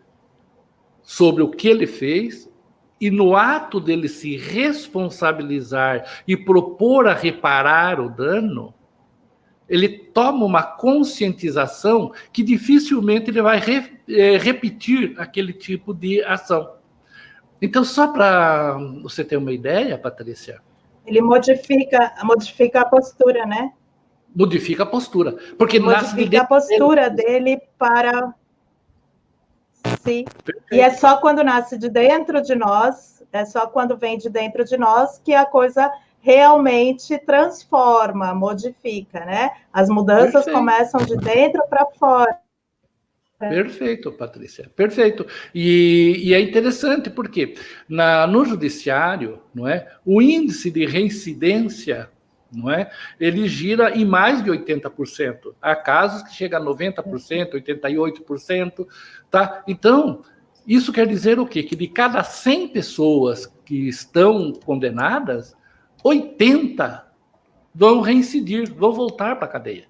sobre o que ele fez e no ato dele se responsabilizar e propor a reparar o dano, ele toma uma conscientização que dificilmente ele vai repetir aquele tipo de ação. Então, só para você ter uma ideia, Patrícia... Ele modifica a postura, né? Modifica a postura. Porque modifica a postura dele para... Sim. E é só quando nasce de dentro de nós, é só quando vem de dentro de nós que a coisa realmente transforma, modifica, né? As mudanças começam de dentro para fora. Perfeito, Patrícia, perfeito. E é interessante porque no judiciário, não é, o índice de reincidência, não é, ele gira em mais de 80%. Há casos que chega a 90%, 88%, tá? Então, isso quer dizer o quê? Que de cada 100 pessoas que estão condenadas, 80 vão reincidir, vão voltar para a cadeia.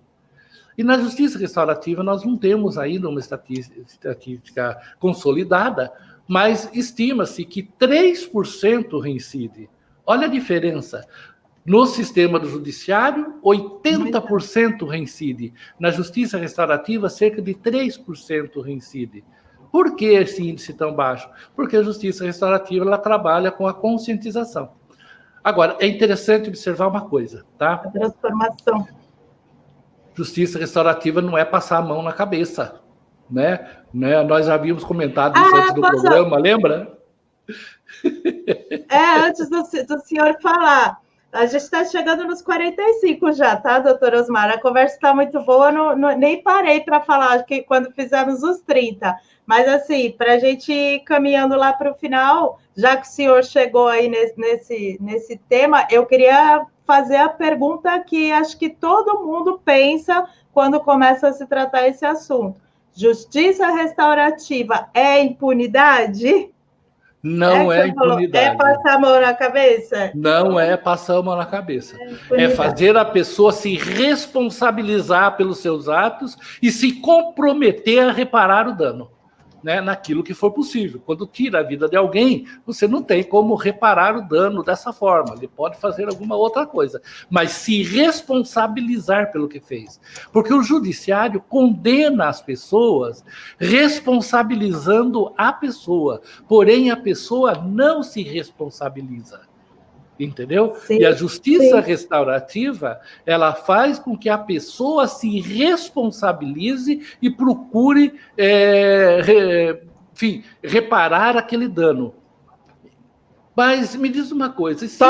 E na justiça restaurativa nós não temos ainda uma estatística consolidada, mas estima-se que 3% reincide. Olha a diferença. No sistema do judiciário, 80% reincide. Na justiça restaurativa, cerca de 3% reincide. Por que esse índice tão baixo? Porque a justiça restaurativa ela trabalha com a conscientização. Agora, é interessante observar uma coisa, tá? A transformação. Justiça restaurativa não é passar a mão na cabeça, né? Nós já havíamos comentado isso antes do programa, lembra? Antes do senhor falar. A gente está chegando nos 45 já, tá, doutor Osmar? A conversa está muito boa, nem parei para falar que quando fizemos os 30. Mas, assim, para a gente ir caminhando lá para o final, já que o senhor chegou aí nesse tema, eu queria fazer a pergunta que acho que todo mundo pensa quando começa a se tratar esse assunto. Justiça restaurativa é impunidade? Não é impunidade. É passar a mão na cabeça? Não é passar a mão na cabeça. É fazer a pessoa se responsabilizar pelos seus atos e se comprometer a reparar o dano, né, naquilo que for possível. Quando tira a vida de alguém, você não tem como reparar o dano dessa forma. Ele pode fazer alguma outra coisa, mas se responsabilizar pelo que fez. Porque o judiciário condena as pessoas responsabilizando a pessoa, porém a pessoa não se responsabiliza. Entendeu? Sim, e a justiça restaurativa, ela faz com que a pessoa se responsabilize e procure, reparar aquele dano. Mas me diz uma coisa, se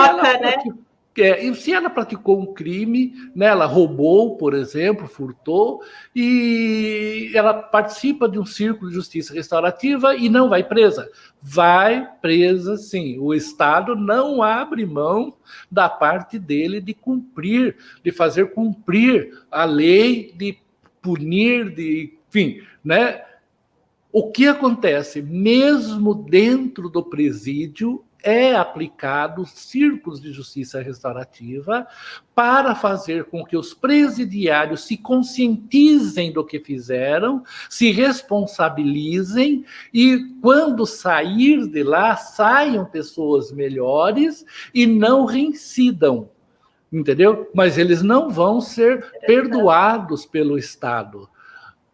ela praticou um crime, né, ela roubou, por exemplo, furtou, e ela participa de um círculo de justiça restaurativa e não vai presa. Vai presa, sim. O Estado não abre mão da parte dele de cumprir, de fazer cumprir a lei, de punir, enfim, né? O que acontece? Mesmo dentro do presídio, é aplicado círculos de justiça restaurativa para fazer com que os presidiários se conscientizem do que fizeram, se responsabilizem e, quando sair de lá, saiam pessoas melhores e não reincidam, entendeu? Mas eles não vão ser perdoados pelo Estado.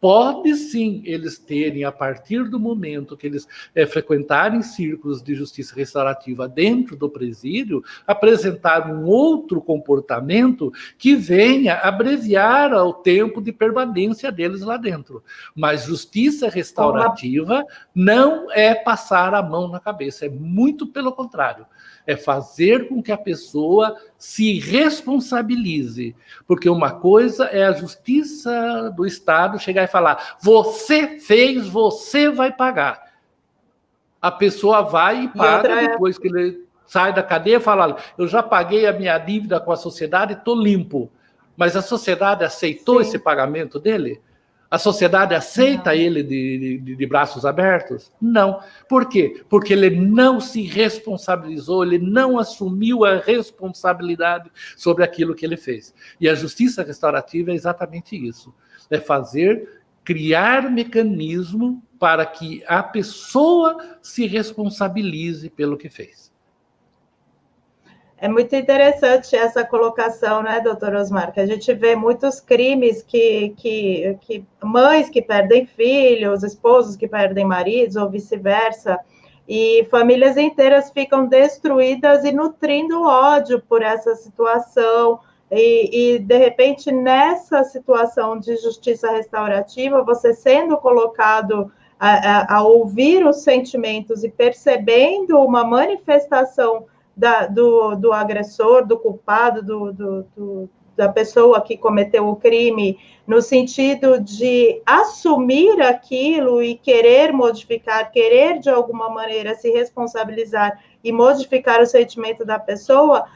Pode sim eles terem, a partir do momento que eles frequentarem círculos de justiça restaurativa dentro do presídio, apresentar um outro comportamento que venha abreviar o tempo de permanência deles lá dentro. Mas justiça restaurativa não é passar a mão na cabeça, é muito pelo contrário. É fazer com que a pessoa se responsabilize. Porque uma coisa é a justiça do Estado chegar e falar: você fez, você vai pagar. A pessoa vai e paga, depois que ele sai da cadeia e fala: eu já paguei a minha dívida com a sociedade, estou limpo. Mas a sociedade aceitou esse pagamento dele? A sociedade aceita ele de braços abertos? Não. Por quê? Porque ele não se responsabilizou, ele não assumiu a responsabilidade sobre aquilo que ele fez. E a justiça restaurativa é exatamente isso. É criar mecanismo para que a pessoa se responsabilize pelo que fez. É muito interessante essa colocação, né, doutor Osmar? Que a gente vê muitos crimes que mães que perdem filhos, esposos que perdem maridos, ou vice-versa, e famílias inteiras ficam destruídas e nutrindo ódio por essa situação. E de repente, nessa situação de justiça restaurativa, você sendo colocado a ouvir os sentimentos e percebendo uma manifestação do agressor, do culpado, da pessoa que cometeu o crime, no sentido de assumir aquilo e querer modificar, querer de alguma maneira se responsabilizar e modificar o sentimento da pessoa,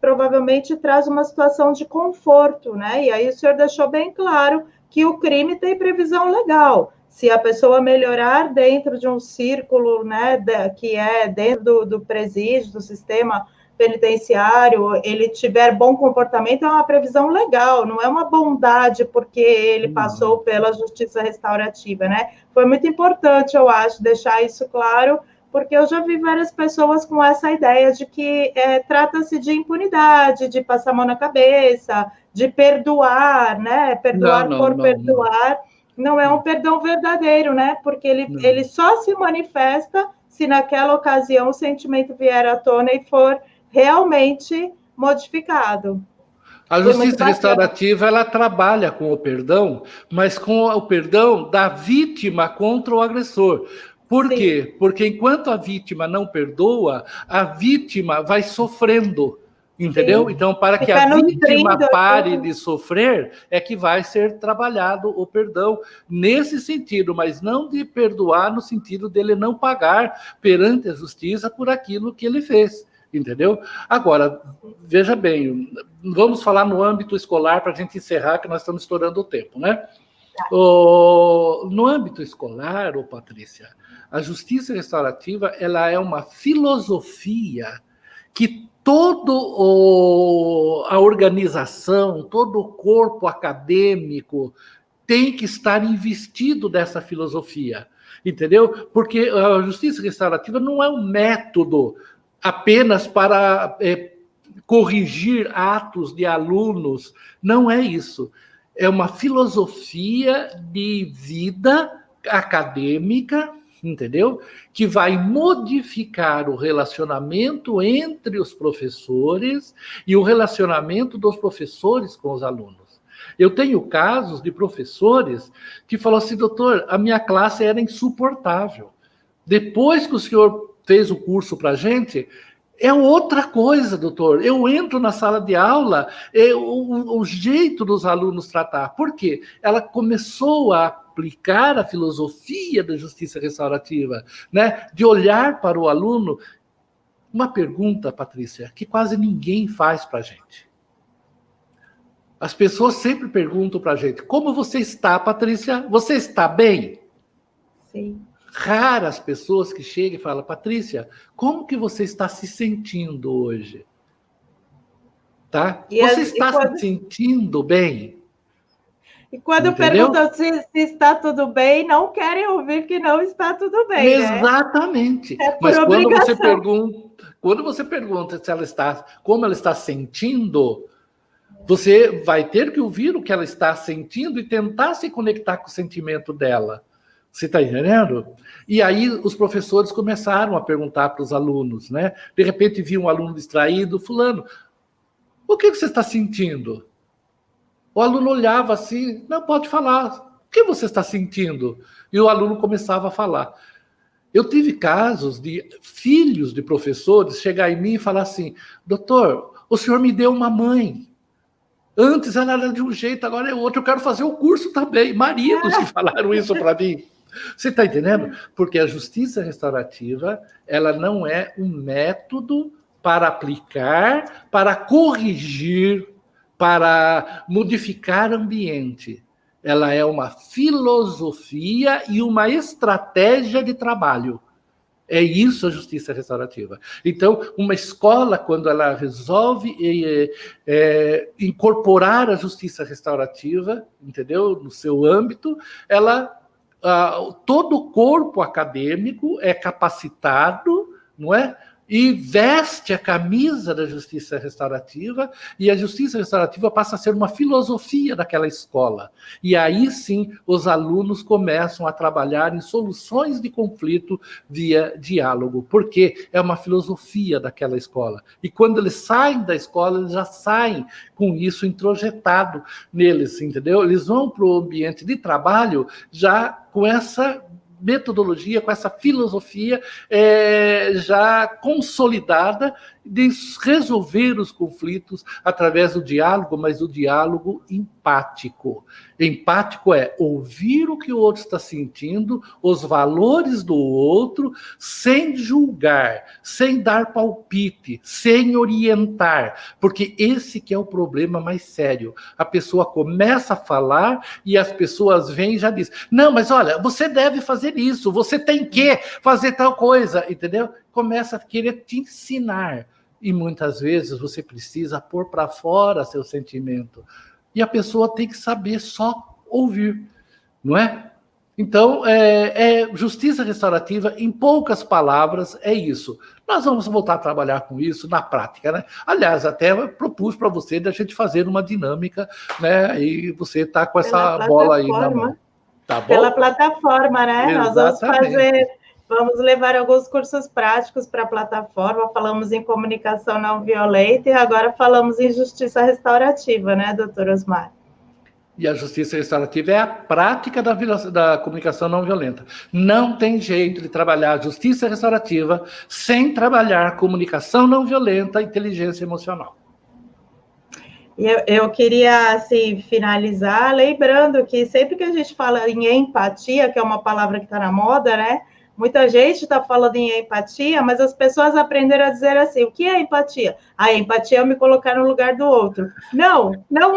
provavelmente traz uma situação de conforto, né? E aí o senhor deixou bem claro que o crime tem previsão legal. Se a pessoa melhorar dentro de um círculo, né, que é dentro do presídio, do sistema penitenciário, ele tiver bom comportamento, é uma previsão legal, não é uma bondade porque ele passou pela justiça restaurativa, né? Foi muito importante, eu acho, deixar isso claro, Porque eu já vi várias pessoas com essa ideia de que trata-se de impunidade, de passar a mão na cabeça, de perdoar, né? Não, Perdoar não, por não, não, perdoar. Não é um perdão verdadeiro, né? Porque ele não. só se manifesta se naquela ocasião o sentimento vier à tona e for realmente modificado. A Foi muito justiça bacana. restaurativa, ela trabalha com o perdão, mas com o perdão da vítima contra o agressor. Por Sim, quê? Porque enquanto a vítima não perdoa, a vítima vai sofrendo, entendeu? sim. Então, para que a Ficar vítima nutrindo pare aquilo. de sofrer, é que vai ser trabalhado o perdão nesse sentido, mas não de perdoar no sentido dele não pagar perante a justiça por aquilo que ele fez. Entendeu? Agora, veja bem, vamos falar no âmbito escolar para a gente encerrar, que nós estamos estourando o tempo, né? No âmbito escolar, Patrícia, a justiça restaurativa ela é uma filosofia que a organização, todo o corpo acadêmico tem que estar investido dessa filosofia, entendeu? Porque a justiça restaurativa não é um método apenas para corrigir atos de alunos, não é isso. É uma filosofia de vida acadêmica, entendeu? Que vai modificar o relacionamento entre os professores e o relacionamento dos professores com os alunos. Eu tenho casos de professores que falam assim, doutor, a minha classe era insuportável. Depois que o senhor fez o curso para a gente, é outra coisa, doutor. Eu entro na sala de aula, o jeito dos alunos tratar. Por quê? Ela começou a aplicar a filosofia da justiça restaurativa, né? De olhar para o aluno. Uma pergunta, Patrícia, que quase ninguém faz para a gente. As pessoas sempre perguntam para a gente, como você está, Patrícia? Você está bem? Sim. Raras pessoas que chegam e falam, Patrícia, como que você está se sentindo hoje? Tá? Você está se sentindo bem? E quando Entendeu? perguntam se está tudo bem, não querem ouvir que não está tudo bem, né? Exatamente. É por Mas obrigação. quando você pergunta se ela está, como ela está sentindo, você vai ter que ouvir o que ela está sentindo e tentar se conectar com o sentimento dela. Você está entendendo? E aí os professores começaram a perguntar para os alunos, né? De repente viu um aluno distraído, fulano, o que você está sentindo? O aluno olhava assim, não pode falar. O que você está sentindo? E o aluno começava a falar. Eu tive casos de filhos de professores chegar em mim e falar assim, doutor, o senhor me deu uma mãe. Antes ela era de um jeito, agora é outro. Eu quero fazer o curso também. Maridos que falaram isso para mim. Você está entendendo? Porque a justiça restaurativa, ela não é um método para aplicar, para corrigir, para modificar ambiente. Ela é uma filosofia e uma estratégia de trabalho. É isso a justiça restaurativa. Então, uma escola, quando ela resolve incorporar a justiça restaurativa, entendeu? No seu âmbito, todo o corpo acadêmico é capacitado, não é? E veste a camisa da justiça restaurativa, e a justiça restaurativa passa a ser uma filosofia daquela escola. E aí sim os alunos começam a trabalhar em soluções de conflito via diálogo, porque é uma filosofia daquela escola. E quando eles saem da escola, eles já saem com isso introjetado neles, entendeu? Eles vão para o ambiente de trabalho já com essa metodologia, com essa filosofia já consolidada de resolver os conflitos através do diálogo, mas o diálogo empático. Empático é ouvir o que o outro está sentindo, os valores do outro, sem julgar, sem dar palpite, sem orientar, porque esse que é o problema mais sério. A pessoa começa a falar e as pessoas vêm e já dizem, não, mas olha, você deve fazer isso, você tem que fazer tal coisa, entendeu? Começa a querer te ensinar. E muitas vezes você precisa pôr para fora seu sentimento. E a pessoa tem que saber só ouvir, não é? Então, justiça restaurativa, em poucas palavras, é isso. Nós vamos voltar a trabalhar com isso na prática, né? Aliás, até propus para você da gente fazer uma dinâmica, né? E você está com essa bola aí na mão. Tá bom? Pela plataforma, né? Exatamente. Vamos levar alguns cursos práticos para a plataforma. Falamos em comunicação não violenta e agora falamos em justiça restaurativa, né, doutor Osmar? E a justiça restaurativa é a prática da comunicação não violenta. Não tem jeito de trabalhar a justiça restaurativa sem trabalhar comunicação não violenta e inteligência emocional. Eu queria, assim, finalizar lembrando que sempre que a gente fala em empatia, que é uma palavra que está na moda, né? Muita gente está falando em empatia, mas as pessoas aprenderam a dizer assim, o que é empatia? A empatia é me colocar no lugar do outro. Não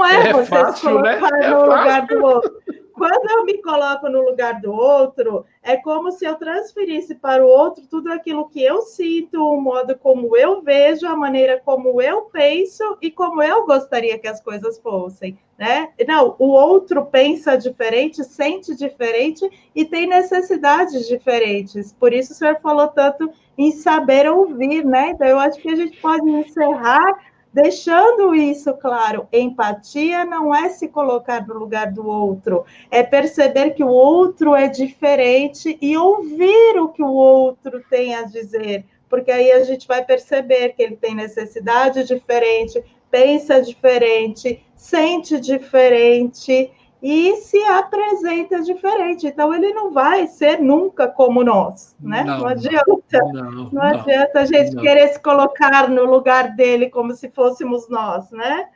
é você fácil, se colocar, né? No lugar do outro. Quando eu me coloco no lugar do outro, é como se eu transferisse para o outro tudo aquilo que eu sinto, o modo como eu vejo, a maneira como eu penso e como eu gostaria que as coisas fossem, né? Não, o outro pensa diferente, sente diferente e tem necessidades diferentes. Por isso o senhor falou tanto em saber ouvir, né? Então, eu acho que a gente pode encerrar deixando isso claro. Empatia não é se colocar no lugar do outro, é perceber que o outro é diferente e ouvir o que o outro tem a dizer, porque aí a gente vai perceber que ele tem necessidade diferente, pensa diferente, sente diferente e se apresenta diferente. Então, ele não vai ser nunca como nós, né? Não adianta. Não adianta a gente querer se colocar no lugar dele como se fôssemos nós, né?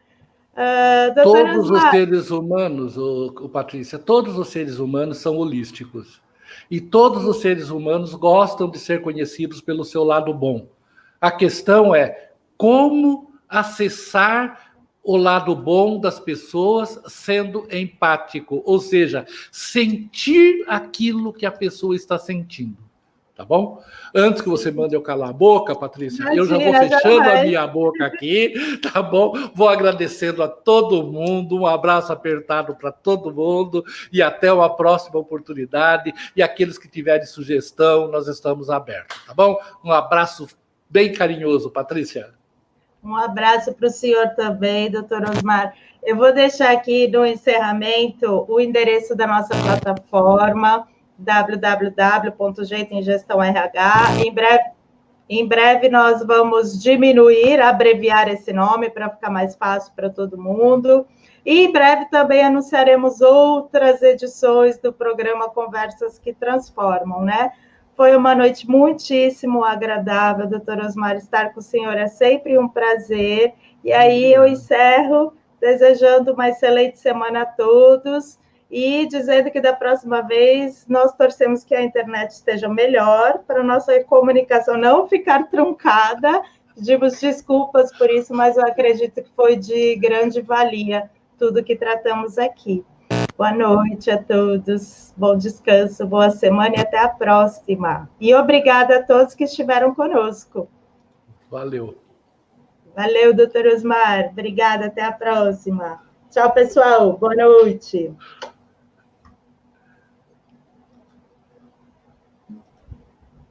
Todos os seres humanos, Patrícia, todos os seres humanos são holísticos. E todos os seres humanos gostam de ser conhecidos pelo seu lado bom. A questão é como acessar o lado bom das pessoas sendo empático, ou seja, sentir aquilo que a pessoa está sentindo, tá bom? Antes que você mande eu calar a boca, Patrícia, eu já vou fechando a minha boca aqui, tá bom? Vou agradecendo a todo mundo, um abraço apertado para todo mundo e até uma próxima oportunidade. E aqueles que tiverem sugestão, nós estamos abertos, tá bom? Um abraço bem carinhoso, Patrícia. Um abraço para o senhor também, doutor Osmar. Eu vou deixar aqui no encerramento o endereço da nossa plataforma, www.jeitoemgestãorh. Em breve nós vamos abreviar esse nome para ficar mais fácil para todo mundo. E em breve também anunciaremos outras edições do programa Conversas que Transformam, né? Foi uma noite muitíssimo agradável, doutor Osmar, estar com o senhor é sempre um prazer. E aí eu encerro desejando uma excelente semana a todos e dizendo que da próxima vez nós torcemos que a internet esteja melhor para a nossa comunicação não ficar truncada. Pedimos desculpas por isso, mas eu acredito que foi de grande valia tudo que tratamos aqui. Boa noite a todos, bom descanso, boa semana e até a próxima. E obrigada a todos que estiveram conosco. Valeu. Valeu, doutor Osmar. Obrigada, até a próxima. Tchau, pessoal. Boa noite.